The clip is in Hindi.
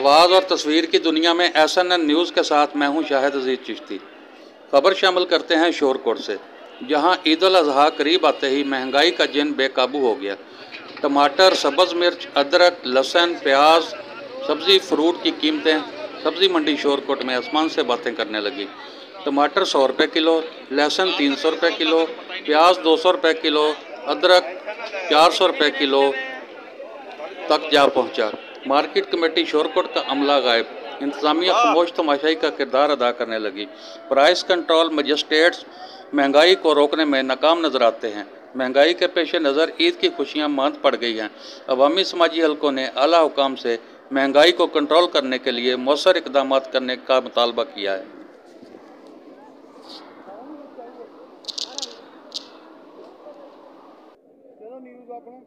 आवाज़ और तस्वीर की दुनिया में SNN न्यूज़ के साथ मैं हूं शाहिद अजीज़ चिश्ती। खबर शामिल करते हैं शोरकोट से, जहां ईद उल अज़हा करीब आते ही महंगाई का जिन बेकाबू हो गया। टमाटर, सब्ज़ मिर्च, अदरक, लहसुन, प्याज, सब्ज़ी, फ्रूट की कीमतें सब्ज़ी मंडी शोरकोट में आसमान से बातें करने लगी। टमाटर 100 रुपये किलो, लहसुन 300 रुपये किलो, प्याज 200 रुपये किलो, अदरक 400 रुपये किलो तक जा पहुंचा। मार्केट कमेटी शोरकोट का अमला गायब, इंतजामिया खामोश तमाशाई का किरदार अदा करने लगी। प्राइस कंट्रोल मजिस्ट्रेट्स महंगाई को रोकने में नाकाम नजर आते हैं। महंगाई के पेश नज़र ईद की खुशियां मांद पड़ गई हैं। अवामी समाजी हलकों ने आला हुकाम से महंगाई को कंट्रोल करने के लिए मौसर इकदाम करने का मुतालबा किया है। चलो न्यूज़ अपना